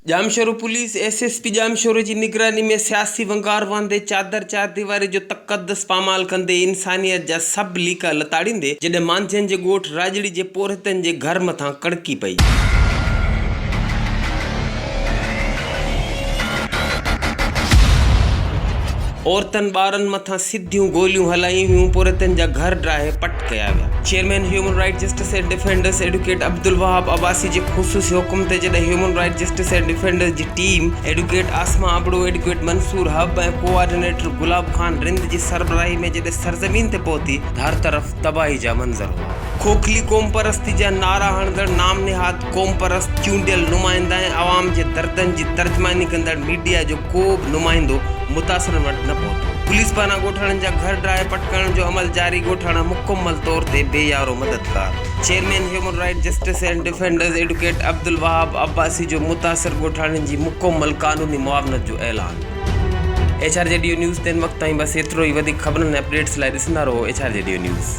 Jamshoro police SSP Jamshoro जी निगरानी में सियासी वंगार वांदे चादर चार दीवारी जो तक़द्दुस पामाल कंदे इंसानियत जा सब लीका लताड़ींदे जॾहिं मांझियुनि जे ॻोठ राजड़ी जे पोरतनि जे घर मथां कड़की पई। औरतन ॿारनि मथां सिधियूं गोलियूं हलायूं हुयूं, पोरतनि जा घर ड्राहे पट कया विया। Chairman human right justice and defenders advocate Abdul Wahab Abbasi जे ख़ुसूसी हुकुम ते जॾहिं human right justice and defenders जी team advocate Asma Abro, advocate Mansoor हब ऐं कोऑर्डिनेटर गुलाब खान रिंद जी सरबराही में जॾहिं सरज़मीन ते पहुती, हर तरफ़ तबाही जा मंज़र हुआ। खोखली क़ौम परस्ती जा नारा हणंदड़ नाम निहाद क़ौम परस्त चूंडियल नुमाइंदा ऐं अवाम जे दर्दनि जी तर्जमानी कंदड़ मीडिया जो को बि नुमाइंदो मुतासिर वटि न पहुतो। पुलिस पारां ॻोठाणनि जा घर ड्राहे पट करण जो अमल जारी, ॻोठाणा मुकम्मल तौर ते बेयारो मददगार। Chairman human right justice and defenders advocate Abdul Wahab Abbasi जो मुतासिर ॻोठाणनि जी मुकम्मल क़ानूनी मुआवनत जो ऐलान। HRJDO न्यूज़ ते वक़्त ताईं बस एतिरो ई। वधीक ख़बरनि ऐं अपडेट्स लाइ ॾिसंदा रहो HRJDO न्यूज़।